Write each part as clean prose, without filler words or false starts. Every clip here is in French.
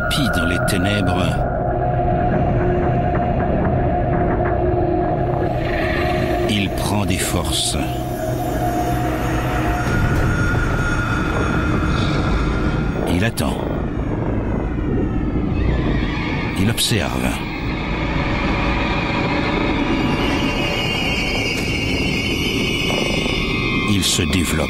Tapi dans les ténèbres, il prend des forces. Il attend. Il observe. Il se développe.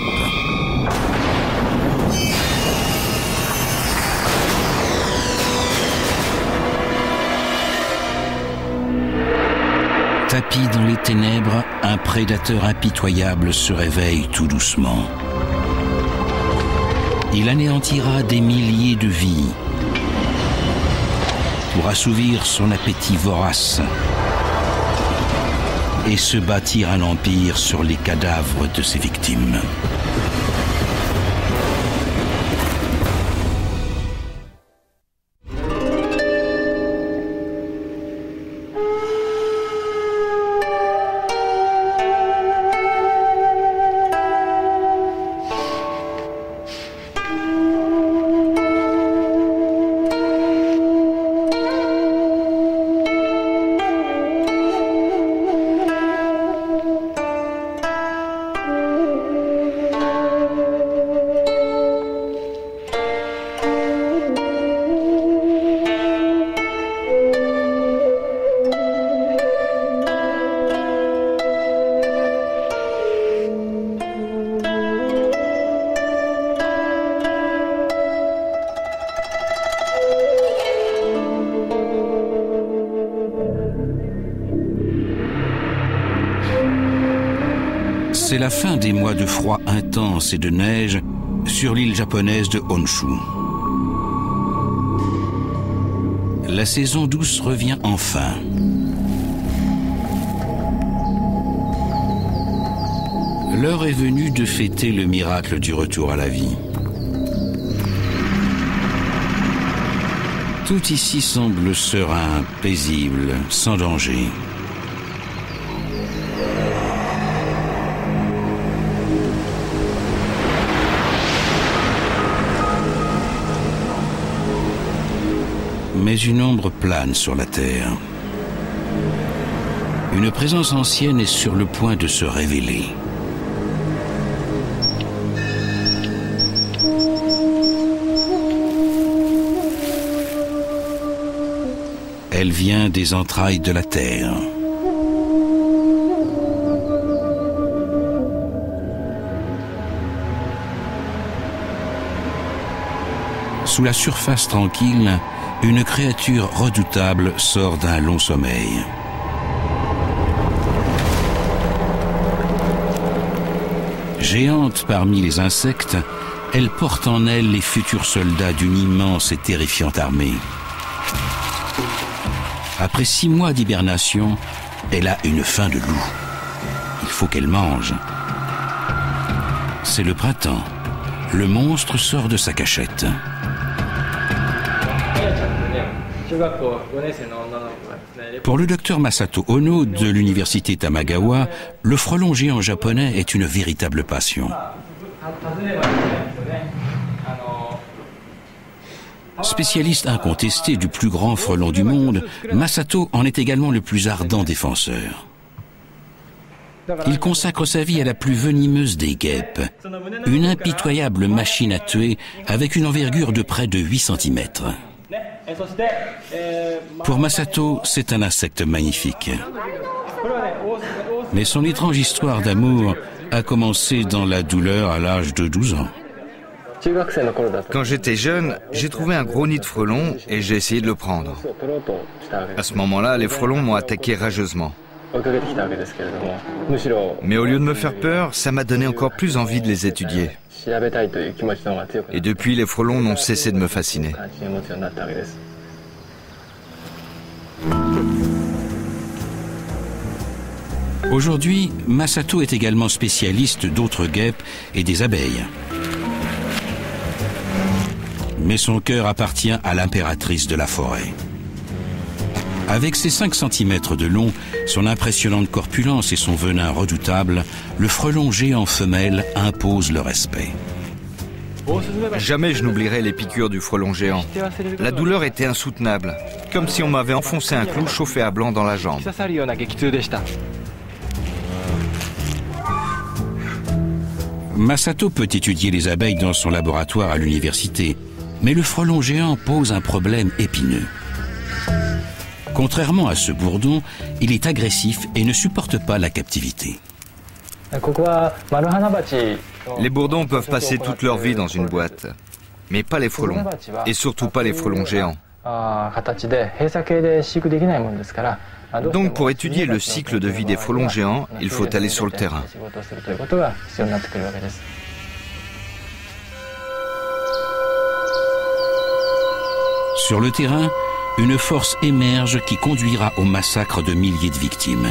Tapi dans les ténèbres, un prédateur impitoyable se réveille tout doucement. Il anéantira des milliers de vies pour assouvir son appétit vorace et se bâtir un empire sur les cadavres de ses victimes. C'est la fin des mois de froid intense et de neige sur l'île japonaise de Honshu. La saison douce revient enfin. L'heure est venue de fêter le miracle du retour à la vie. Tout ici semble serein, paisible, sans danger. Mais une ombre plane sur la terre. Une présence ancienne est sur le point de se révéler. Elle vient des entrailles de la terre. Sous la surface tranquille, une créature redoutable sort d'un long sommeil. Géante parmi les insectes, elle porte en elle les futurs soldats d'une immense et terrifiante armée. Après 6 mois d'hibernation, elle a une faim de loup. Il faut qu'elle mange. C'est le printemps. Le monstre sort de sa cachette. Pour le docteur Masato Ono de l'université Tamagawa, le frelon géant japonais est une véritable passion. Spécialiste incontesté du plus grand frelon du monde, Masato en est également le plus ardent défenseur. Il consacre sa vie à la plus venimeuse des guêpes, une impitoyable machine à tuer avec une envergure de près de 8 cm. Pour Masato, c'est un insecte magnifique. Mais son étrange histoire d'amour a commencé dans la douleur à l'âge de 12 ans. Quand j'étais jeune, j'ai trouvé un gros nid de frelons et j'ai essayé de le prendre. À ce moment-là, les frelons m'ont attaqué rageusement. Mais au lieu de me faire peur, ça m'a donné encore plus envie de les étudier. Et depuis, les frelons n'ont cessé de me fasciner. Aujourd'hui, Masato est également spécialiste d'autres guêpes et des abeilles. Mais son cœur appartient à l'impératrice de la forêt. Avec ses 5 cm de long, son impressionnante corpulence et son venin redoutable, le frelon géant femelle impose le respect. Jamais je n'oublierai les piqûres du frelon géant. La douleur était insoutenable, comme si on m'avait enfoncé un clou chauffé à blanc dans la jambe. Masato peut étudier les abeilles dans son laboratoire à l'université, mais le frelon géant pose un problème épineux. Contrairement à ce bourdon, il est agressif et ne supporte pas la captivité. Les bourdons peuvent passer toute leur vie dans une boîte, mais pas les frelons, et surtout pas les frelons géants. Donc pour étudier le cycle de vie des frelons géants, il faut aller sur le terrain. Sur le terrain, une force émerge qui conduira au massacre de milliers de victimes.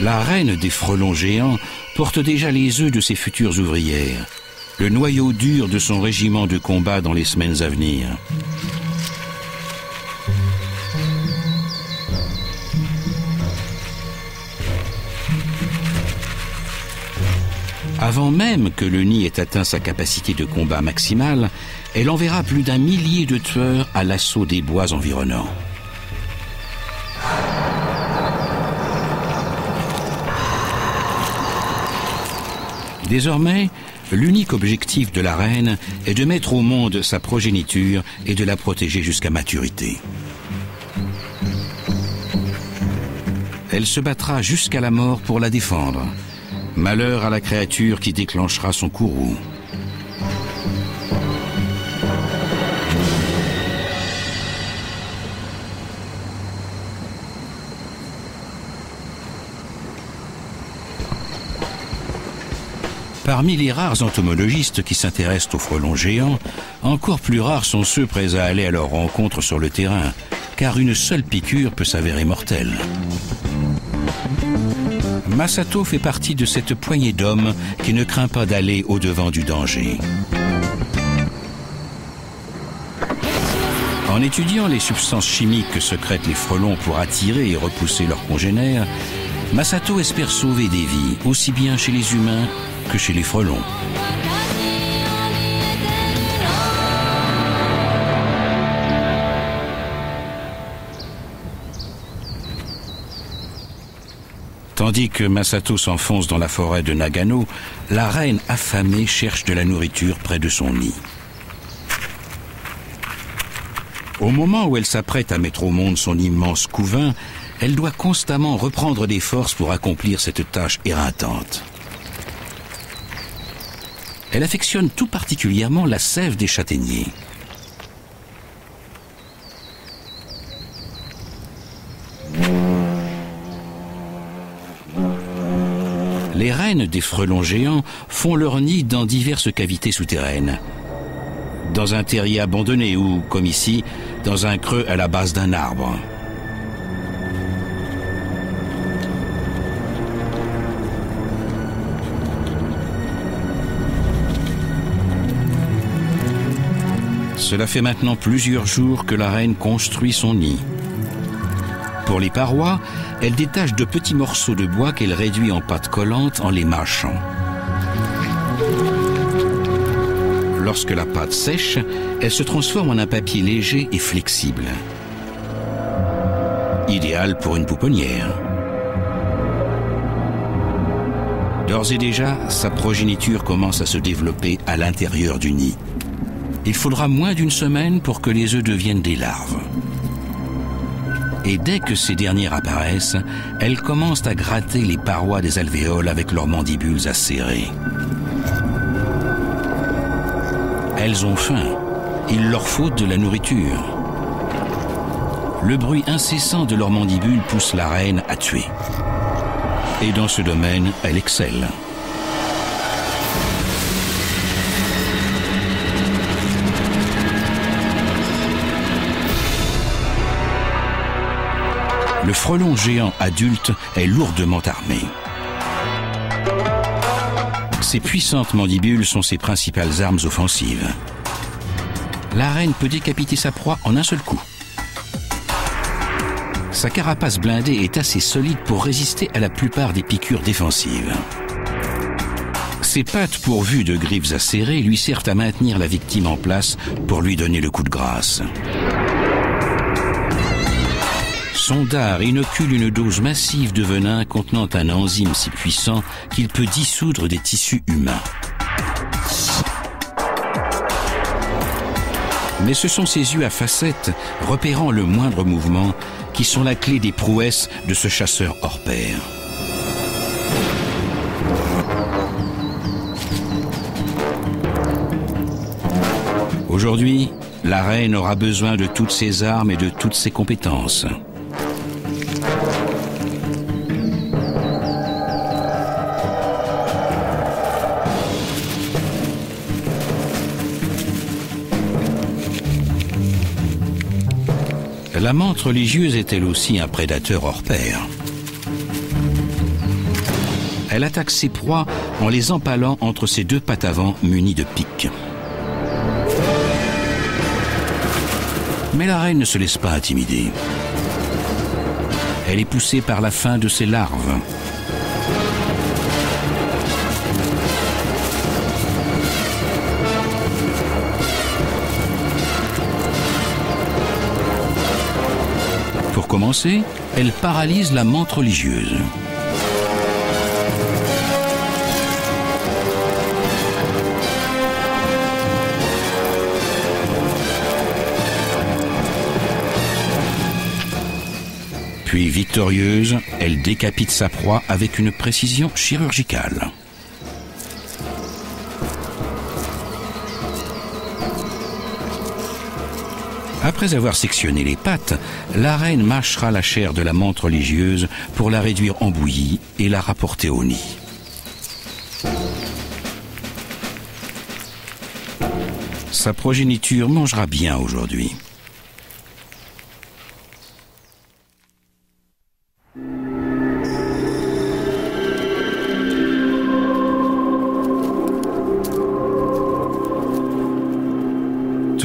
La reine des frelons géants porte déjà les œufs de ses futures ouvrières, le noyau dur de son régiment de combat dans les semaines à venir. Avant même que le nid ait atteint sa capacité de combat maximale, elle enverra plus d'1 millier de tueurs à l'assaut des bois environnants. Désormais, l'unique objectif de la reine est de mettre au monde sa progéniture et de la protéger jusqu'à maturité. Elle se battra jusqu'à la mort pour la défendre. Malheur à la créature qui déclenchera son courroux. Parmi les rares entomologistes qui s'intéressent aux frelons géants, encore plus rares sont ceux prêts à aller à leur rencontre sur le terrain, car une seule piqûre peut s'avérer mortelle. Masato fait partie de cette poignée d'hommes qui ne craint pas d'aller au-devant du danger. En étudiant les substances chimiques que secrètent les frelons pour attirer et repousser leurs congénères, Masato espère sauver des vies, aussi bien chez les humains que chez les frelons. Tandis que Masato s'enfonce dans la forêt de Nagano, la reine affamée cherche de la nourriture près de son nid. Au moment où elle s'apprête à mettre au monde son immense couvain, elle doit constamment reprendre des forces pour accomplir cette tâche éreintante. Elle affectionne tout particulièrement la sève des châtaigniers. Les reines des frelons géants font leur nid dans diverses cavités souterraines. Dans un terrier abandonné ou, comme ici, dans un creux à la base d'un arbre. Cela fait maintenant plusieurs jours que la reine construit son nid. Pour les parois, elle détache de petits morceaux de bois qu'elle réduit en pâte collante en les mâchant. Lorsque la pâte sèche, elle se transforme en un papier léger et flexible. Idéal pour une pouponnière. D'ores et déjà, sa progéniture commence à se développer à l'intérieur du nid. Il faudra moins d'1 semaine pour que les œufs deviennent des larves. Et dès que ces dernières apparaissent, elles commencent à gratter les parois des alvéoles avec leurs mandibules acérées. Elles ont faim. Il leur faut de la nourriture. Le bruit incessant de leurs mandibules pousse la reine à tuer. Et dans ce domaine, elle excelle. Le frelon géant adulte est lourdement armé. Ses puissantes mandibules sont ses principales armes offensives. La reine peut décapiter sa proie en un seul coup. Sa carapace blindée est assez solide pour résister à la plupart des piqûres défensives. Ses pattes pourvues de griffes acérées lui servent à maintenir la victime en place pour lui donner le coup de grâce. Son dard inocule une dose massive de venin contenant un enzyme si puissant qu'il peut dissoudre des tissus humains. Mais ce sont ses yeux à facettes, repérant le moindre mouvement, qui sont la clé des prouesses de ce chasseur hors pair. Aujourd'hui, la reine aura besoin de toutes ses armes et de toutes ses compétences. La menthe religieuse est elle aussi un prédateur hors pair. Elle attaque ses proies en les empalant entre ses deux pattes avant munies de pics. Mais la reine ne se laisse pas intimider. Elle est poussée par la faim de ses larves. Pour commencer, elle paralyse la menthe religieuse. Puis, victorieuse, elle décapite sa proie avec une précision chirurgicale. Après avoir sectionné les pattes, la reine mâchera la chair de la menthe religieuse pour la réduire en bouillie et la rapporter au nid. Sa progéniture mangera bien aujourd'hui.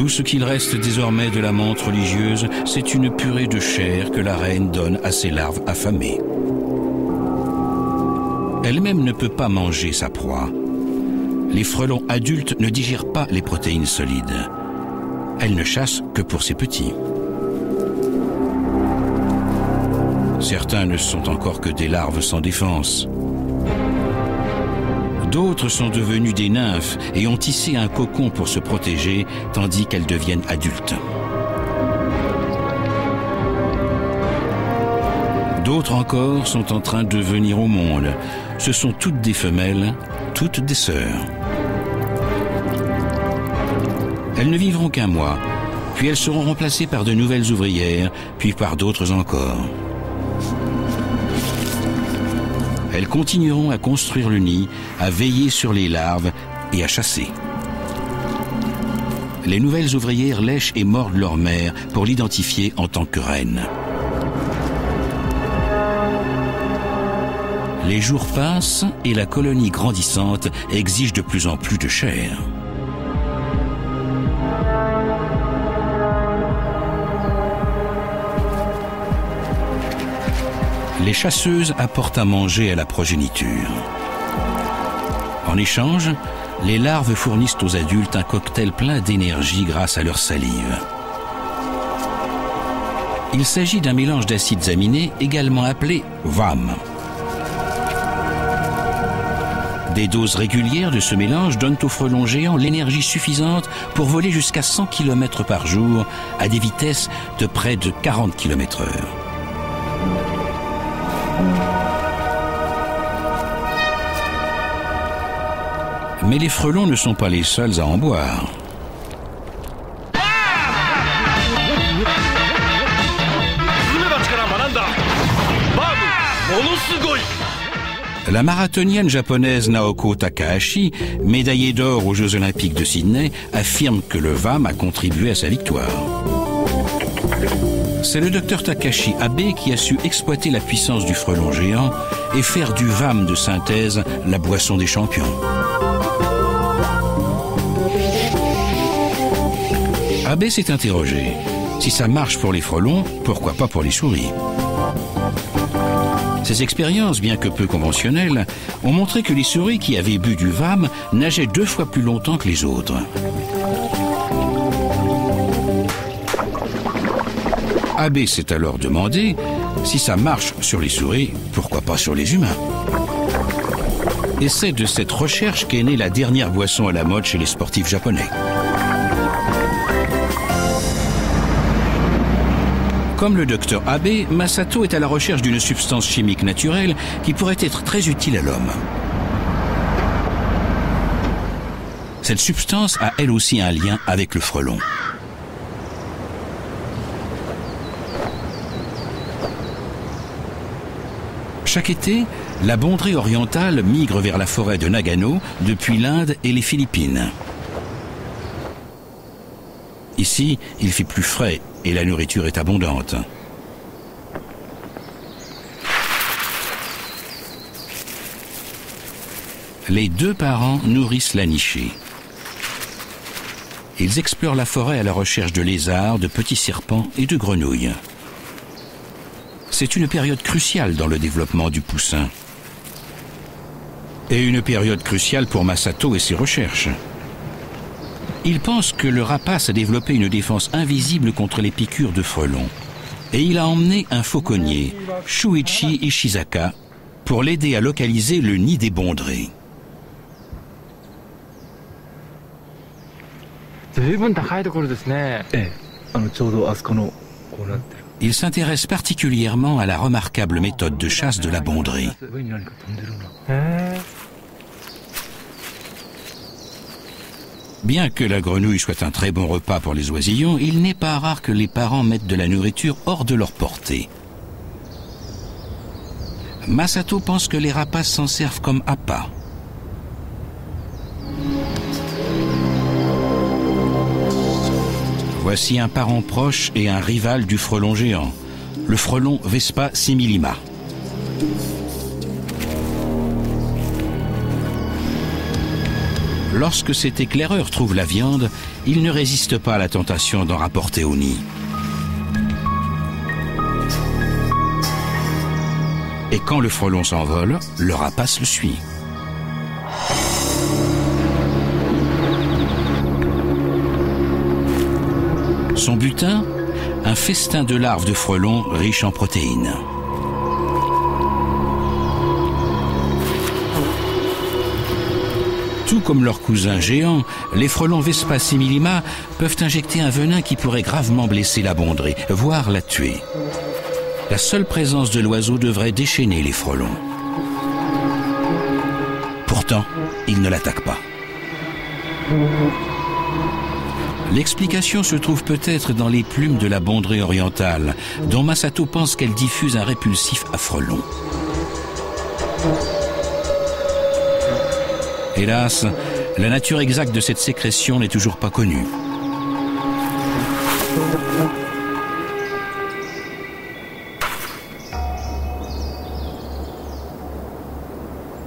Tout ce qu'il reste désormais de la menthe religieuse, c'est une purée de chair que la reine donne à ses larves affamées. Elle-même ne peut pas manger sa proie. Les frelons adultes ne digèrent pas les protéines solides. Elle ne chasse que pour ses petits. Certains ne sont encore que des larves sans défense. D'autres sont devenus des nymphes et ont tissé un cocon pour se protéger, tandis qu'elles deviennent adultes. D'autres encore sont en train de venir au monde. Ce sont toutes des femelles, toutes des sœurs. Elles ne vivront qu'un mois, puis elles seront remplacées par de nouvelles ouvrières, puis par d'autres encore. Elles continueront à construire le nid, à veiller sur les larves et à chasser. Les nouvelles ouvrières lèchent et mordent leur mère pour l'identifier en tant que reine. Les jours passent et la colonie grandissante exige de plus en plus de chair. Les chasseuses apportent à manger à la progéniture. En échange, les larves fournissent aux adultes un cocktail plein d'énergie grâce à leur salive. Il s'agit d'un mélange d'acides aminés également appelé VAM. Des doses régulières de ce mélange donnent aux frelons géants l'énergie suffisante pour voler jusqu'à 100 km par jour à des vitesses de près de 40 km/h. Mais les frelons ne sont pas les seuls à en boire. La marathonienne japonaise Naoko Takahashi, médaillée d'or aux Jeux Olympiques de Sydney, affirme que le VAM a contribué à sa victoire. C'est le docteur Takashi Abe qui a su exploiter la puissance du frelon géant et faire du VAM de synthèse la boisson des champions. Abe s'est interrogé. Si ça marche pour les frelons, pourquoi pas pour les souris ? Ces expériences, bien que peu conventionnelles, ont montré que les souris qui avaient bu du VAM nageaient 2 fois plus longtemps que les autres. Abe s'est alors demandé si ça marche sur les souris, pourquoi pas sur les humains. Et c'est de cette recherche qu'est née la dernière boisson à la mode chez les sportifs japonais. Comme le docteur Abe, Masato est à la recherche d'une substance chimique naturelle qui pourrait être très utile à l'homme. Cette substance a elle aussi un lien avec le frelon. Chaque été, la bonderie orientale migre vers la forêt de Nagano depuis l'Inde et les Philippines. Ici, il fait plus frais et la nourriture est abondante. Les 2 parents nourrissent la nichée. Ils explorent la forêt à la recherche de lézards, de petits serpents et de grenouilles. C'est une période cruciale dans le développement du poussin. Et une période cruciale pour Masato et ses recherches. Il pense que le rapace a développé une défense invisible contre les piqûres de frelons. Et il a emmené un fauconnier, Shuichi Ishizaka, pour l'aider à localiser le nid des bonderets. Il s'intéresse particulièrement à la remarquable méthode de chasse de la bonderie. Bien que la grenouille soit un très bon repas pour les oisillons, il n'est pas rare que les parents mettent de la nourriture hors de leur portée. Masato pense que les rapaces s'en servent comme appât. Voici un parent proche et un rival du frelon géant, le frelon Vespa similima. Lorsque cet éclaireur trouve la viande, il ne résiste pas à la tentation d'en rapporter au nid. Et quand le frelon s'envole, le rapace le suit. Son butin, un festin de larves de frelons riches en protéines. Tout comme leurs cousins géants, les frelons Vespa similima peuvent injecter un venin qui pourrait gravement blesser la bonderie, voire la tuer. La seule présence de l'oiseau devrait déchaîner les frelons. Pourtant, ils ne l'attaquent pas. L'explication se trouve peut-être dans les plumes de la bonderie orientale, dont Masato pense qu'elle diffuse un répulsif à frelons. Hélas, la nature exacte de cette sécrétion n'est toujours pas connue.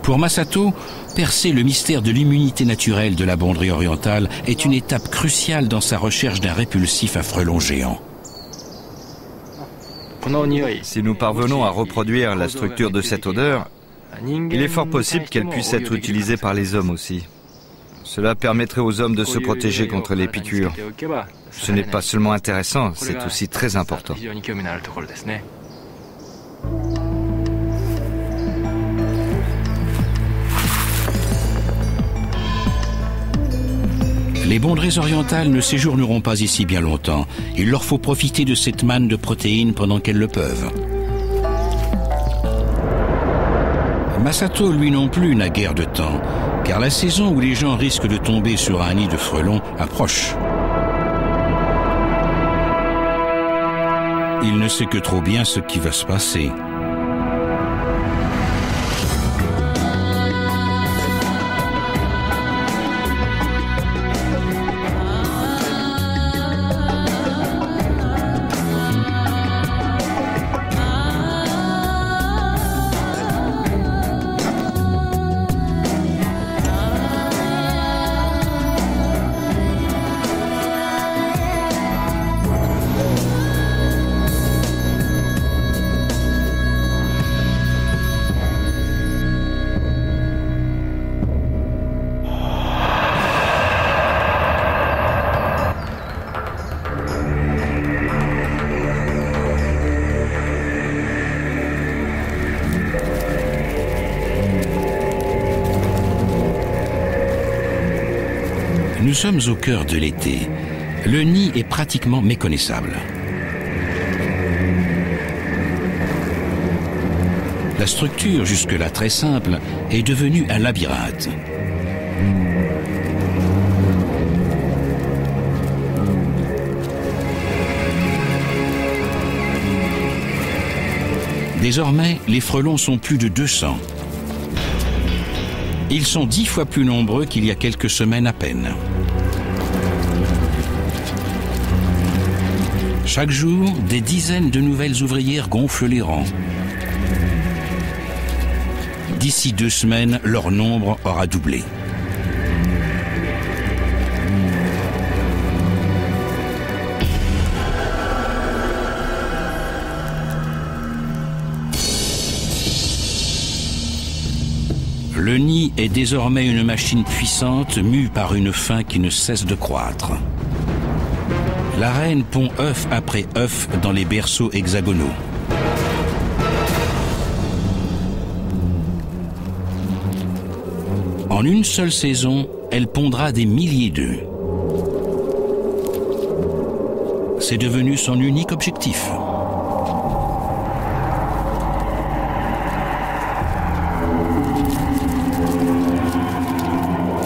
Pour Masato, percer le mystère de l'immunité naturelle de la bonderie orientale est une étape cruciale dans sa recherche d'un répulsif à frelons géants. Si nous parvenons à reproduire la structure de cette odeur, il est fort possible qu'elle puisse être utilisée par les hommes aussi. Cela permettrait aux hommes de se protéger contre les piqûres. Ce n'est pas seulement intéressant, c'est aussi très important. Les bonderies orientales ne séjourneront pas ici bien longtemps. Il leur faut profiter de cette manne de protéines pendant qu'elles le peuvent. Masato, lui non plus, n'a guère de temps, car la saison où les gens risquent de tomber sur un nid de frelons approche. Il ne sait que trop bien ce qui va se passer. Nous sommes au cœur de l'été. Le nid est pratiquement méconnaissable. La structure, jusque-là très simple, est devenue un labyrinthe. Désormais, les frelons sont plus de 200. Ils sont 10 fois plus nombreux qu'il y a quelques semaines à peine. Chaque jour, des dizaines de nouvelles ouvrières gonflent les rangs. D'ici 2 semaines, leur nombre aura doublé. Le nid est désormais une machine puissante mue par une faim qui ne cesse de croître. La reine pond œuf après œuf dans les berceaux hexagonaux. En une seule saison, elle pondra des milliers d'œufs. C'est devenu son unique objectif.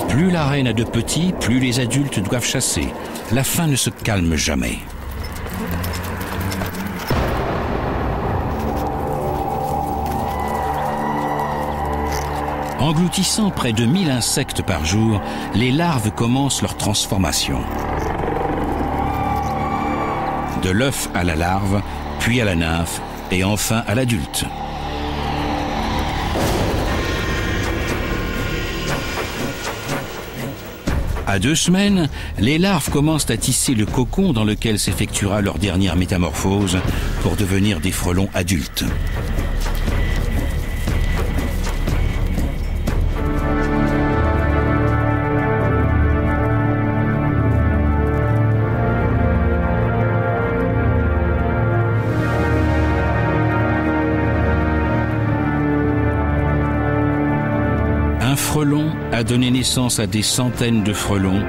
Plus la reine a de petits, plus les adultes doivent chasser. La faim ne se calme jamais. Engloutissant près de 1000 insectes par jour, les larves commencent leur transformation. De l'œuf à la larve, puis à la nymphe et enfin à l'adulte. À 2 semaines, les larves commencent à tisser le cocon dans lequel s'effectuera leur dernière métamorphose pour devenir des frelons adultes. Un frelon a donné naissance à des centaines de frelons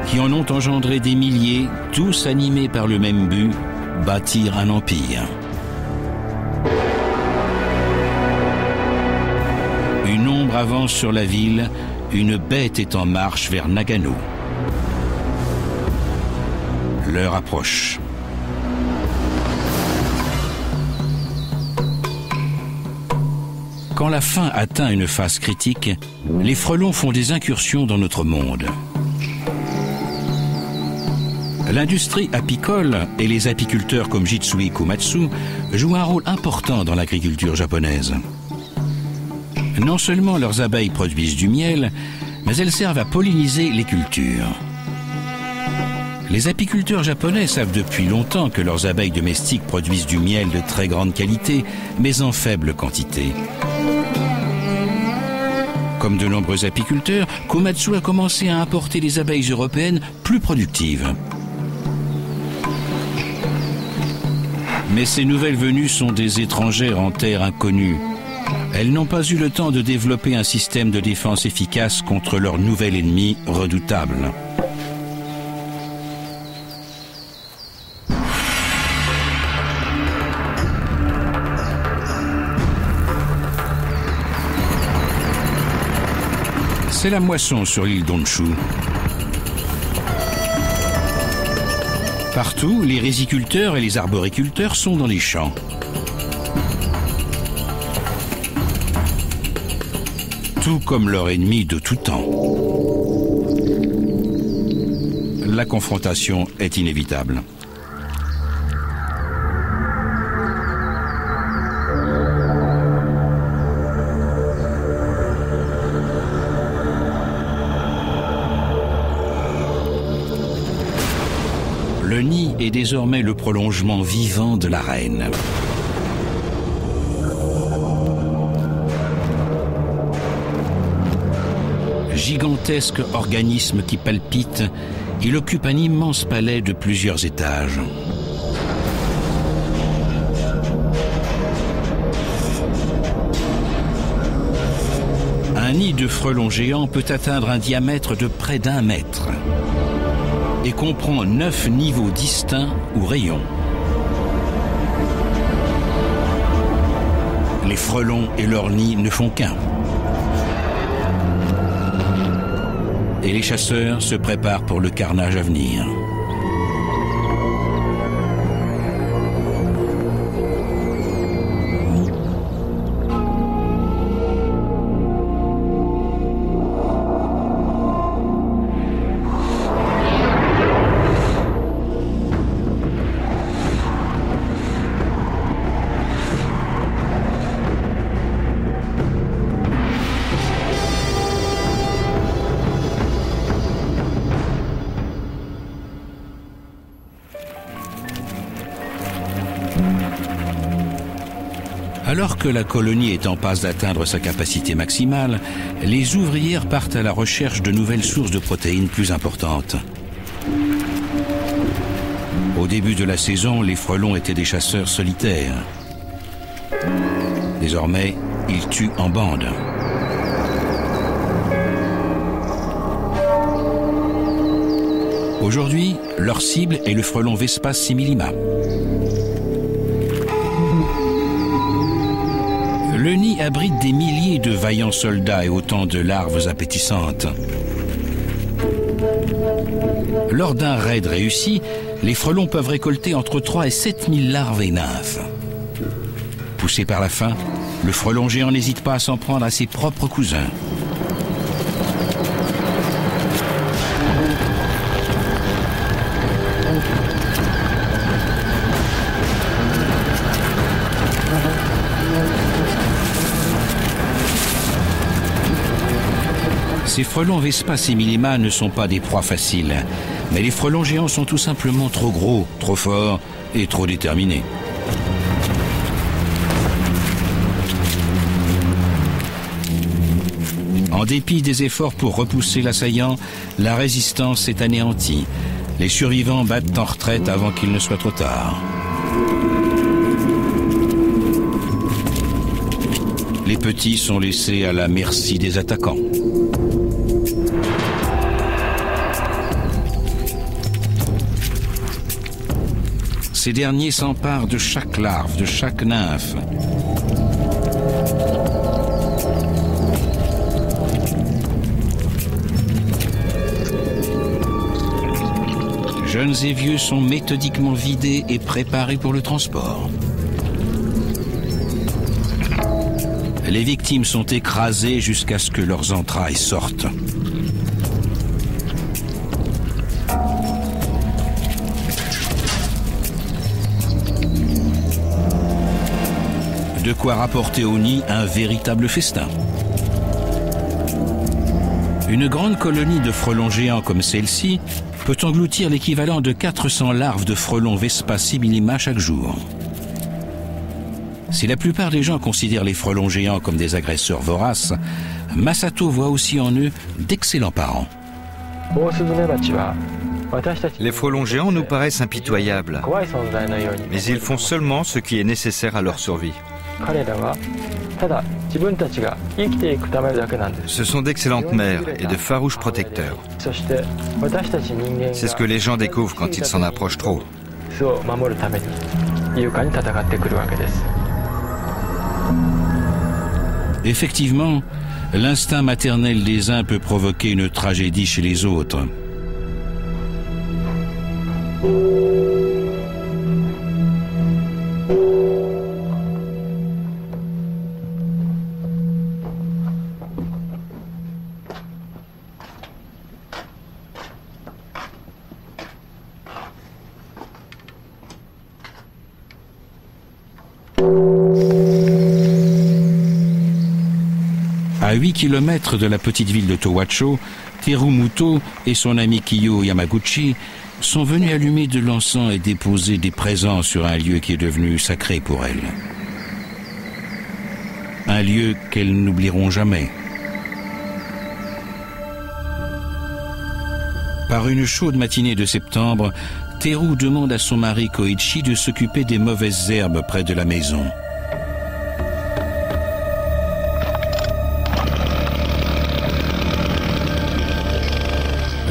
qui en ont engendré des milliers, tous animés par le même but, bâtir un empire. Une ombre avance sur la ville, une bête est en marche vers Nagano. L'heure approche. Quand la faim atteint une phase critique, les frelons font des incursions dans notre monde. L'industrie apicole et les apiculteurs comme Jitsui Komatsu jouent un rôle important dans l'agriculture japonaise. Non seulement leurs abeilles produisent du miel, mais elles servent à polliniser les cultures. Les apiculteurs japonais savent depuis longtemps que leurs abeilles domestiques produisent du miel de très grande qualité, mais en faible quantité. Comme de nombreux apiculteurs, Komatsu a commencé à importer des abeilles européennes plus productives. Mais ces nouvelles venues sont des étrangères en terre inconnue. Elles n'ont pas eu le temps de développer un système de défense efficace contre leur nouvel ennemi redoutable. C'est la moisson sur l'île d'Honshu. Partout, les riziculteurs et les arboriculteurs sont dans les champs. Tout comme leur ennemi de tout temps. La confrontation est inévitable. Le nid est désormais le prolongement vivant de la reine. Gigantesque organisme qui palpite, il occupe un immense palais de plusieurs étages. Un Un nid de frelons géants peut atteindre un diamètre de près d'1 mètre et comprend 9 niveaux distincts ou rayons. Les frelons et leurs nids ne font qu'un. Et les chasseurs se préparent pour le carnage à venir. Alors que la colonie est en passe d'atteindre sa capacité maximale, les ouvrières partent à la recherche de nouvelles sources de protéines plus importantes. Au début de la saison, les frelons étaient des chasseurs solitaires. Désormais, ils tuent en bande. Aujourd'hui, leur cible est le frelon Vespa similima. Le nid abrite des milliers de vaillants soldats et autant de larves appétissantes. Lors d'un raid réussi, les frelons peuvent récolter entre 3 et 7 000 larves et nymphes. Poussé par la faim, le frelon géant n'hésite pas à s'en prendre à ses propres cousins. Ces frelons Vespa similima ne sont pas des proies faciles, mais les frelons géants sont tout simplement trop gros, trop forts et trop déterminés. En dépit des efforts pour repousser l'assaillant, la résistance est anéantie. Les survivants battent en retraite avant qu'il ne soit trop tard. Les petits sont laissés à la merci des attaquants. Ces derniers s'emparent de chaque larve, de chaque nymphe. Jeunes et vieux sont méthodiquement vidés et préparés pour le transport. Les victimes sont écrasées jusqu'à ce que leurs entrailles sortent. De quoi rapporter au nid un véritable festin. Une grande colonie de frelons géants comme celle-ci peut engloutir l'équivalent de 400 larves de frelons Vespa similima chaque jour. Si la plupart des gens considèrent les frelons géants comme des agresseurs voraces, Masato voit aussi en eux d'excellents parents. Les frelons géants nous paraissent impitoyables, mais ils font seulement ce qui est nécessaire à leur survie. Ce sont d'excellentes mères et de farouches protecteurs. C'est ce que les gens découvrent quand ils s'en approchent trop. Effectivement, l'instinct maternel des uns peut provoquer une tragédie chez les autres. À 8 km de la petite ville de Towacho, Terumuto et son ami Kiyo Yamaguchi sont venus allumer de l'encens et déposer des présents sur un lieu qui est devenu sacré pour elles. Un lieu qu'elles n'oublieront jamais. Par une chaude matinée de septembre, Teru demande à son mari Koichi de s'occuper des mauvaises herbes près de la maison.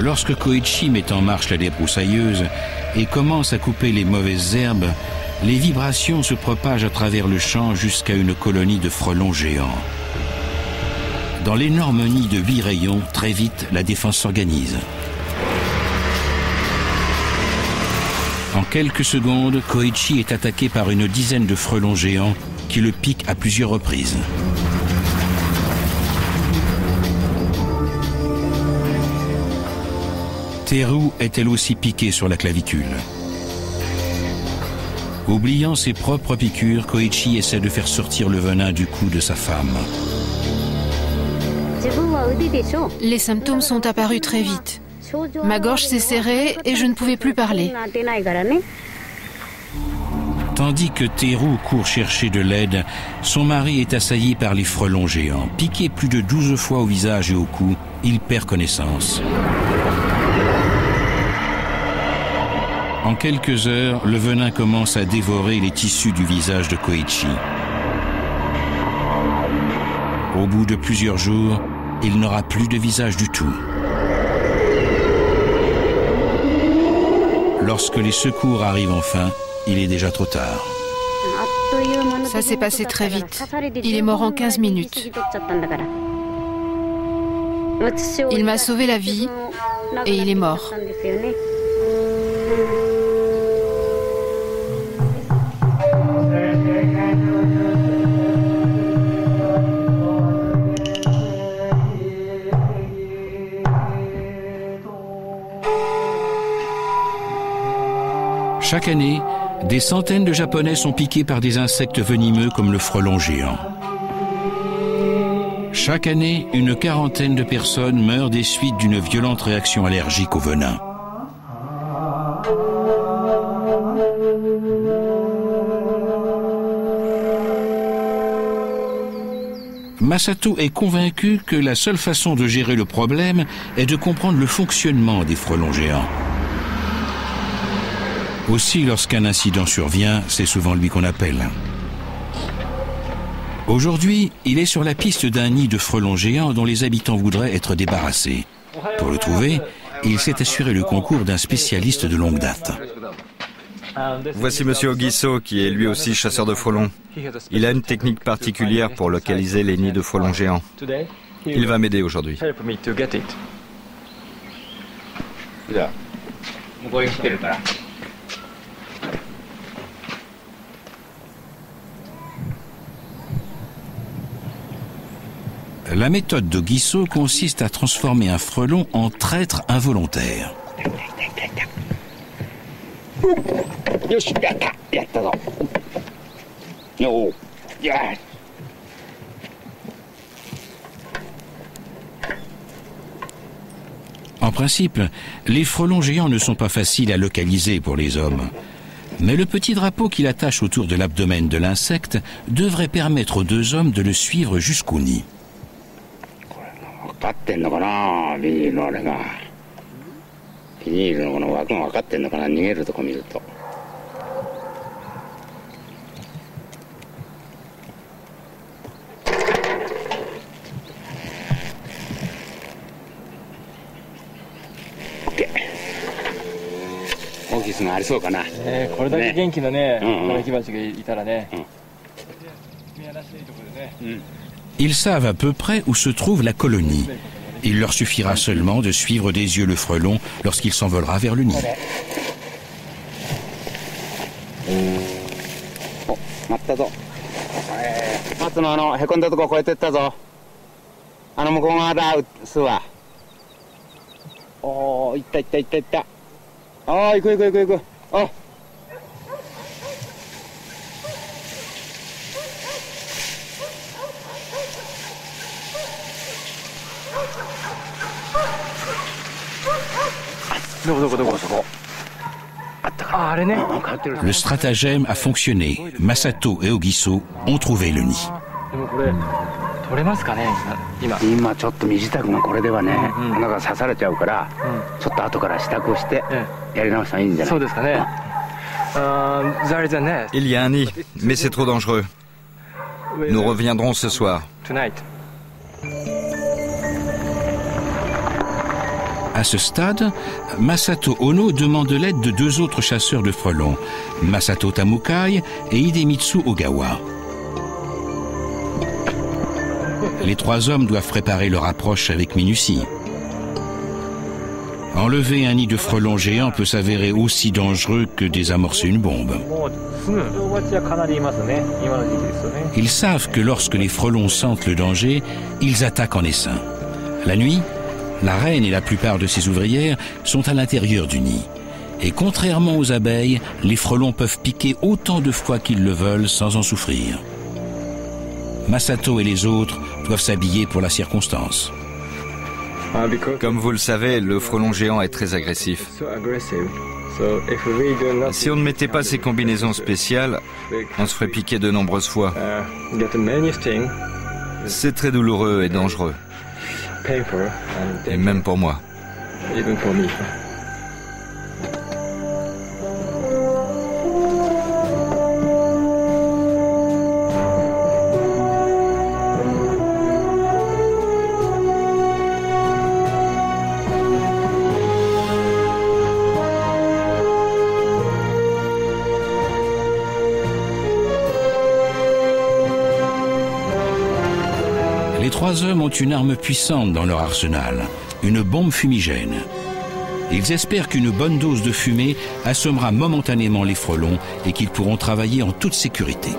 Lorsque Koichi met en marche la débroussailleuse et commence à couper les mauvaises herbes, les vibrations se propagent à travers le champ jusqu'à une colonie de frelons géants. Dans l'énorme nid de 8 rayons, très vite, la défense s'organise. En quelques secondes, Koichi est attaqué par une dizaine de frelons géants qui le piquent à plusieurs reprises. Teru est elle aussi piquée sur la clavicule. Oubliant ses propres piqûres, Koichi essaie de faire sortir le venin du cou de sa femme. Les symptômes sont apparus très vite. Ma gorge s'est serrée et je ne pouvais plus parler. Tandis que Teru court chercher de l'aide, son mari est assailli par les frelons géants. Piqué plus de 12 fois au visage et au cou, il perd connaissance. En quelques heures, le venin commence à dévorer les tissus du visage de Koichi. Au bout de plusieurs jours, il n'aura plus de visage du tout. Lorsque les secours arrivent enfin, il est déjà trop tard. Ça s'est passé très vite. Il est mort en 15 minutes. Il m'a sauvé la vie et il est mort. Chaque année, des centaines de Japonais sont piqués par des insectes venimeux comme le frelon géant. Chaque année, une quarantaine de personnes meurent des suites d'une violente réaction allergique au venin. Masato est convaincu que la seule façon de gérer le problème est de comprendre le fonctionnement des frelons géants. Aussi, lorsqu'un incident survient, c'est souvent lui qu'on appelle. Aujourd'hui, il est sur la piste d'un nid de frelons géants dont les habitants voudraient être débarrassés. Pour le trouver, il s'est assuré le concours d'un spécialiste de longue date. Voici Monsieur Ogiso, qui est lui aussi chasseur de frelons. Il a une technique particulière pour localiser les nids de frelons géants. Il va m'aider aujourd'hui. La méthode d'Ogiso consiste à transformer un frelon en traître involontaire. En principe, les frelons géants ne sont pas faciles à localiser pour les hommes. Mais le petit drapeau qu'il attache autour de l'abdomen de l'insecte devrait permettre aux 2 hommes de le suivre jusqu'au nid. Ils savent à peu près où se trouve la colonie. Il leur suffira seulement de suivre des yeux le frelon lorsqu'il s'envolera vers le nid. Le stratagème a fonctionné. Masato et Ogiso ont trouvé le nid. Il y a un nid, mais c'est trop dangereux. Nous reviendrons ce soir. À ce stade, Masato Ono demande l'aide de 2 autres chasseurs de frelons, Masato Tamukai et Hidemitsu Ogawa. Les 3 hommes doivent préparer leur approche avec minutie. Enlever un nid de frelons géants peut s'avérer aussi dangereux que désamorcer une bombe. Ils savent que lorsque les frelons sentent le danger, ils attaquent en essaim. La nuit, la reine et la plupart de ses ouvrières sont à l'intérieur du nid. Et contrairement aux abeilles, les frelons peuvent piquer autant de fois qu'ils le veulent sans en souffrir. Masato et les autres doivent s'habiller pour la circonstance. Comme vous le savez, le frelon géant est très agressif. Si on ne mettait pas ces combinaisons spéciales, on se ferait piquer de nombreuses fois. C'est très douloureux et dangereux. Et même pour moi. Les 3 hommes ont une arme puissante dans leur arsenal, une bombe fumigène. Ils espèrent qu'une bonne dose de fumée assommera momentanément les frelons et qu'ils pourront travailler en toute sécurité.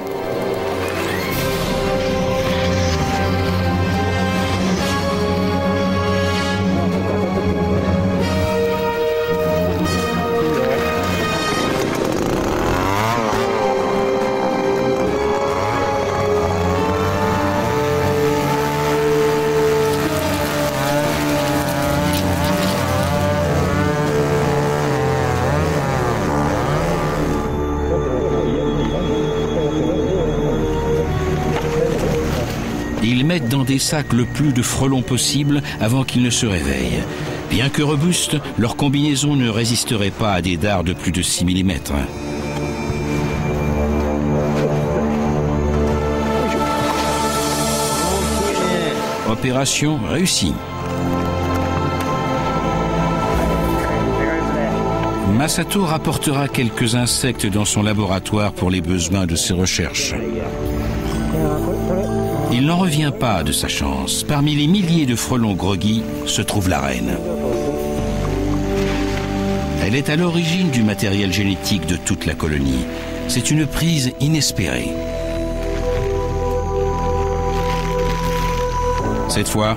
Ils mettent dans des sacs le plus de frelons possible avant qu'ils ne se réveillent. Bien que robustes, leur combinaison ne résisterait pas à des dards de plus de 6 mm. Opération réussie. Masato rapportera quelques insectes dans son laboratoire pour les besoins de ses recherches. Il n'en revient pas de sa chance. Parmi les milliers de frelons groggy se trouve la reine. Elle est à l'origine du matériel génétique de toute la colonie. C'est une prise inespérée. Cette fois,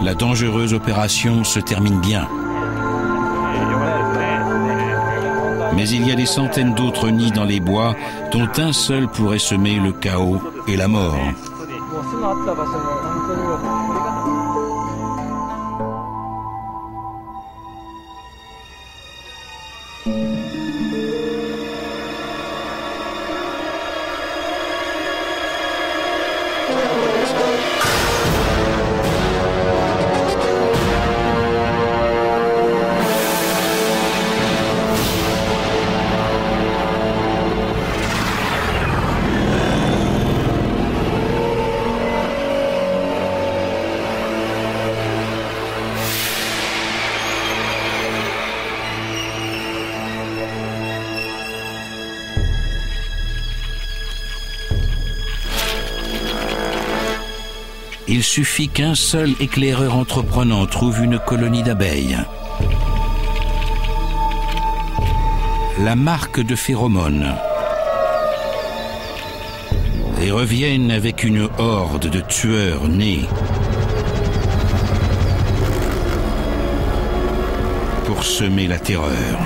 la dangereuse opération se termine bien. Mais il y a des centaines d'autres nids dans les bois, dont un seul pourrait semer le chaos et la mort. Il suffit qu'un seul éclaireur entreprenant trouve une colonie d'abeilles. La marque de phéromones. Et reviennent avec une horde de tueurs nés. Pour semer la terreur.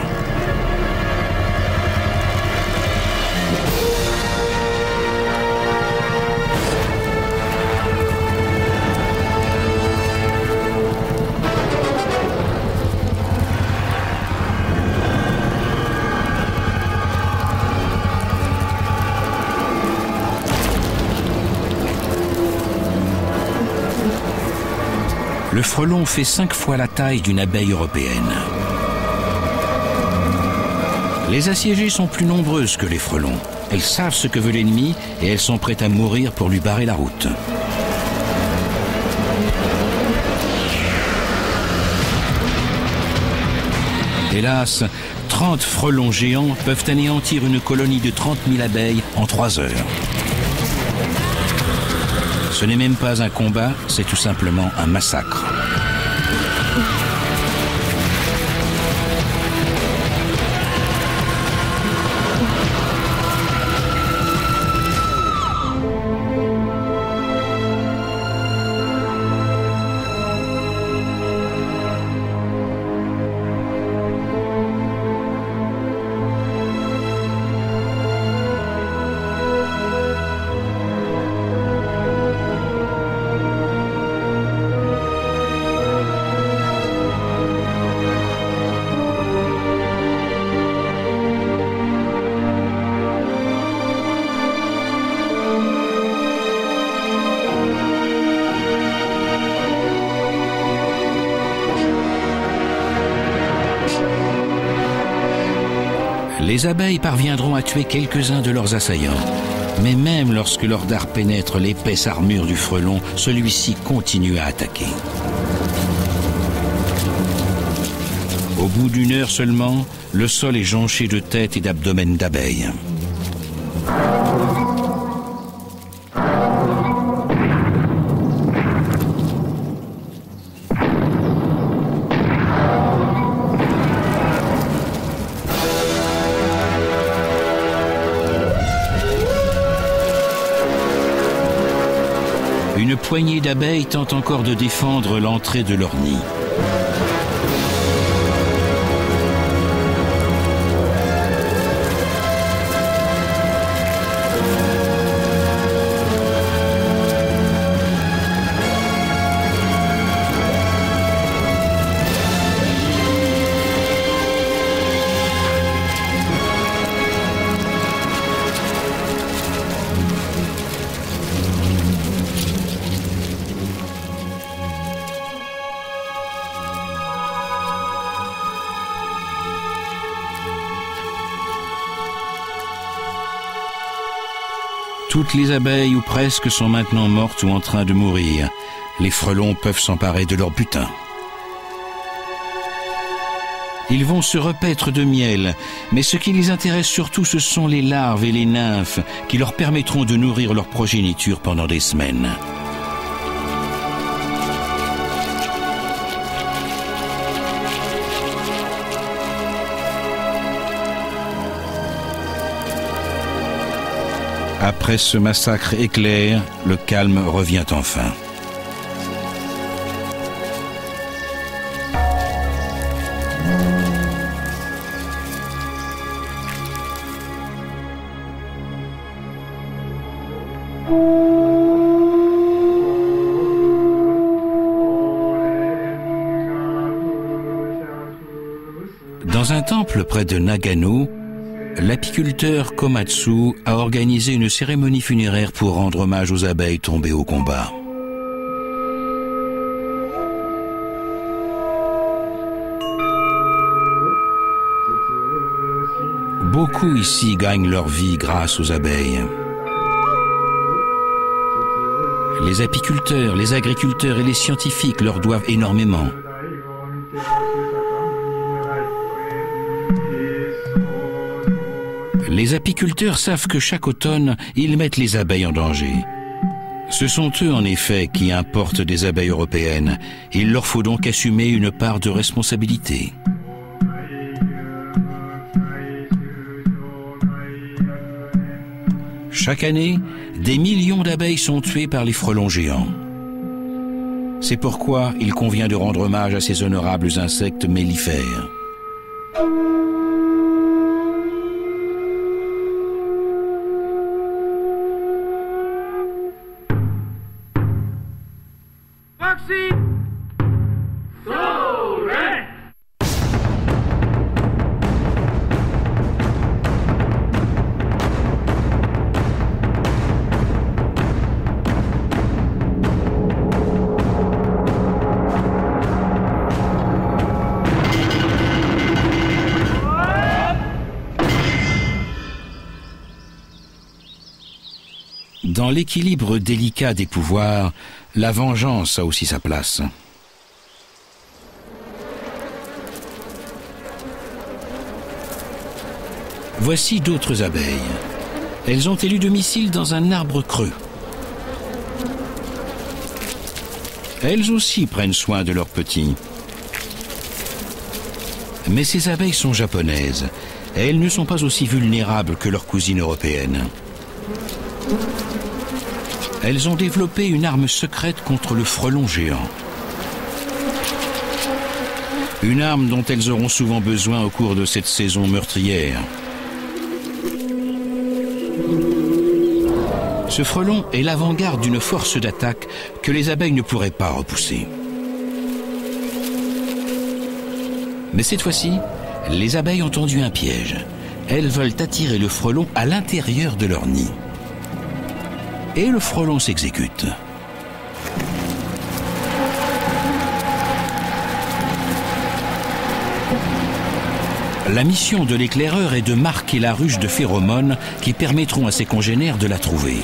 Le frelon fait 5 fois la taille d'une abeille européenne. Les assiégées sont plus nombreuses que les frelons. Elles savent ce que veut l'ennemi et elles sont prêtes à mourir pour lui barrer la route. Hélas, 30 frelons géants peuvent anéantir une colonie de 30 000 abeilles en 3 heures. Ce n'est même pas un combat, c'est tout simplement un massacre. Les abeilles parviendront à tuer quelques-uns de leurs assaillants. Mais même lorsque leur dard pénètre l'épaisse armure du frelon, celui-ci continue à attaquer. Au bout d'une heure seulement, le sol est jonché de têtes et d'abdomens d'abeilles. Une poignée d'abeilles tente encore de défendre l'entrée de leur nid. Toutes les abeilles, ou presque, sont maintenant mortes ou en train de mourir. Les frelons peuvent s'emparer de leur butin. Ils vont se repaître de miel, mais ce qui les intéresse surtout, ce sont les larves et les nymphes qui leur permettront de nourrir leur progéniture pendant des semaines. Après ce massacre éclair, le calme revient enfin. Dans un temple près de Nagano, l'apiculteur Komatsu a organisé une cérémonie funéraire pour rendre hommage aux abeilles tombées au combat. Beaucoup ici gagnent leur vie grâce aux abeilles. Les apiculteurs, les agriculteurs et les scientifiques leur doivent énormément. Les apiculteurs savent que chaque automne, ils mettent les abeilles en danger. Ce sont eux, en effet, qui importent des abeilles européennes. Il leur faut donc assumer une part de responsabilité. Chaque année, des millions d'abeilles sont tuées par les frelons géants. C'est pourquoi il convient de rendre hommage à ces honorables insectes mellifères. Dans l'équilibre délicat des pouvoirs, la vengeance a aussi sa place. Voici d'autres abeilles. Elles ont élu domicile dans un arbre creux. Elles aussi prennent soin de leurs petits. Mais ces abeilles sont japonaises. Et elles ne sont pas aussi vulnérables que leurs cousines européennes. Elles ont développé une arme secrète contre le frelon géant. Une arme dont elles auront souvent besoin au cours de cette saison meurtrière. Ce frelon est l'avant-garde d'une force d'attaque que les abeilles ne pourraient pas repousser. Mais cette fois-ci, les abeilles ont tendu un piège. Elles veulent attirer le frelon à l'intérieur de leur nid. Et le frelon s'exécute. La mission de l'éclaireur est de marquer la ruche de phéromones qui permettront à ses congénères de la trouver.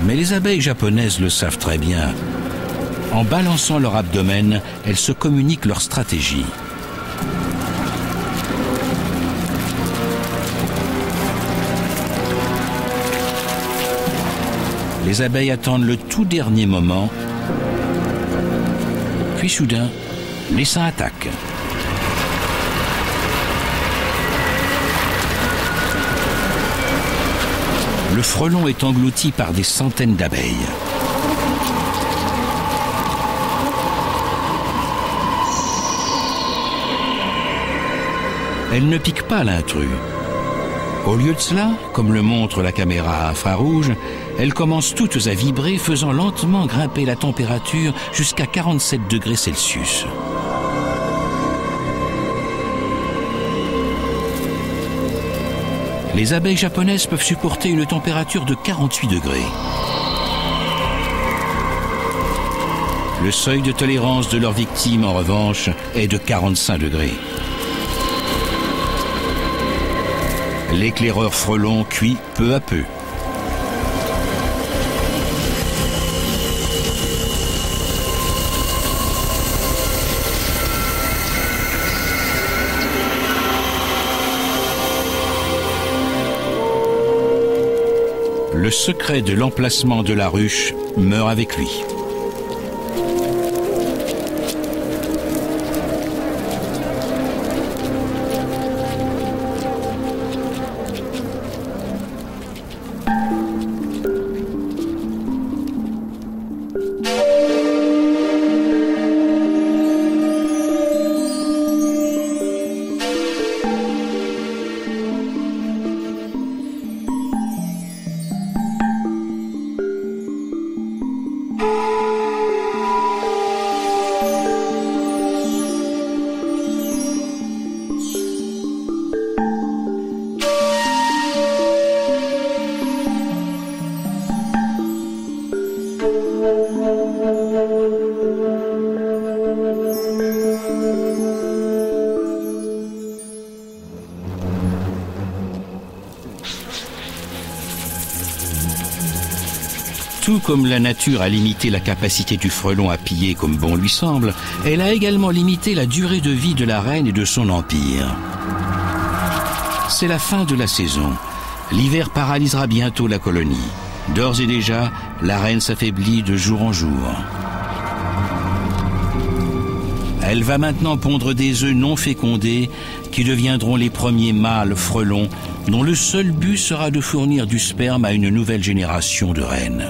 Mais les abeilles japonaises le savent très bien. En balançant leur abdomen, elles se communiquent leur stratégie. Les abeilles attendent le tout dernier moment, puis soudain, l'essaim attaque. Le frelon est englouti par des centaines d'abeilles. Elle ne pique pas l'intrus. Au lieu de cela, comme le montre la caméra à infrarouge, elles commencent toutes à vibrer, faisant lentement grimper la température jusqu'à 47 degrés Celsius. Les abeilles japonaises peuvent supporter une température de 48 degrés. Le seuil de tolérance de leurs victimes, en revanche, est de 45 degrés. L'éclaireur frelon cuit peu à peu. Le secret de l'emplacement de la ruche meurt avec lui. Tout comme la nature a limité la capacité du frelon à piller comme bon lui semble, elle a également limité la durée de vie de la reine et de son empire. C'est la fin de la saison. L'hiver paralysera bientôt la colonie. D'ores et déjà, la reine s'affaiblit de jour en jour. Elle va maintenant pondre des œufs non fécondés qui deviendront les premiers mâles frelons dont le seul but sera de fournir du sperme à une nouvelle génération de reines.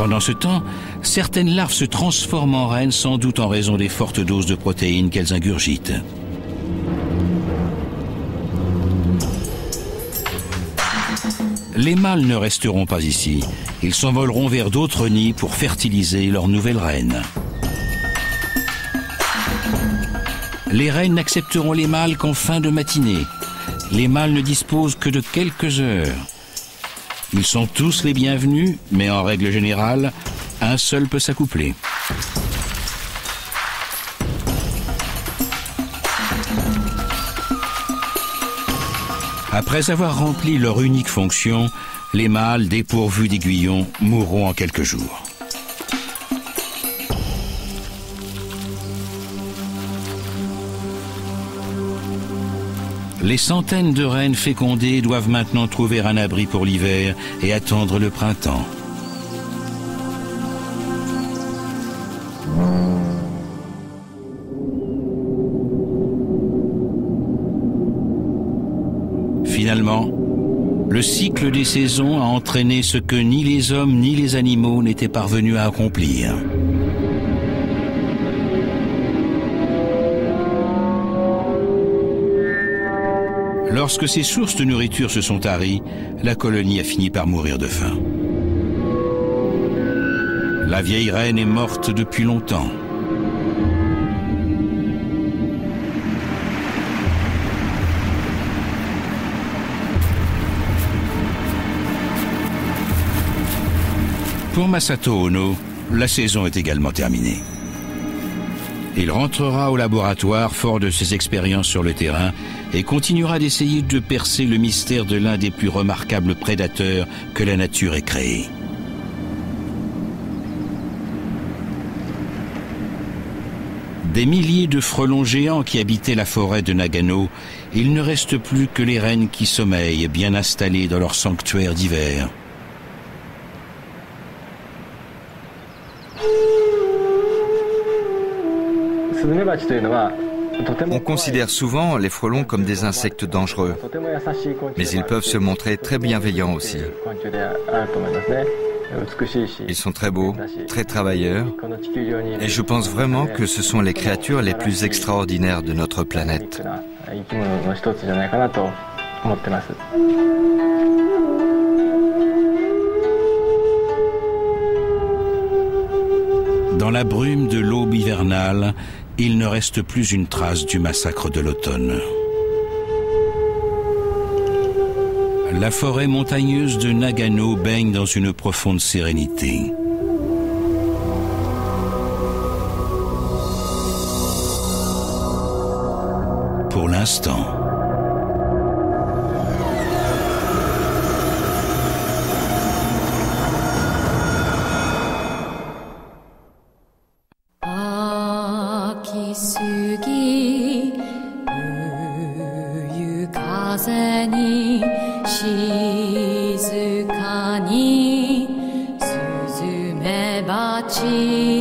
Pendant ce temps, certaines larves se transforment en reines, sans doute en raison des fortes doses de protéines qu'elles ingurgitent. Les mâles ne resteront pas ici. Ils s'envoleront vers d'autres nids pour fertiliser leurs nouvelles reines. Les reines n'accepteront les mâles qu'en fin de matinée. Les mâles ne disposent que de quelques heures. Ils sont tous les bienvenus, mais en règle générale, un seul peut s'accoupler. Après avoir rempli leur unique fonction, les mâles dépourvus d'aiguillons mourront en quelques jours. Les centaines de rennes fécondées doivent maintenant trouver un abri pour l'hiver et attendre le printemps. Finalement, le cycle des saisons a entraîné ce que ni les hommes ni les animaux n'étaient parvenus à accomplir. Lorsque ces sources de nourriture se sont taries, la colonie a fini par mourir de faim. La vieille reine est morte depuis longtemps. Pour Masato Ono, la saison est également terminée. Il rentrera au laboratoire fort de ses expériences sur le terrain et continuera d'essayer de percer le mystère de l'un des plus remarquables prédateurs que la nature ait créé. Des milliers de frelons géants qui habitaient la forêt de Nagano, il ne reste plus que les rennes qui sommeillent bien installées dans leur sanctuaire d'hiver. On considère souvent les frelons comme des insectes dangereux, mais ils peuvent se montrer très bienveillants aussi. Ils sont très beaux, très travailleurs, et je pense vraiment que ce sont les créatures les plus extraordinaires de notre planète. Dans la brume de l'aube hivernale, il ne reste plus une trace du massacre de l'automne. La forêt montagneuse de Nagano baigne dans une profonde sérénité. Pour l'instant. Shizuka ni suzume bachi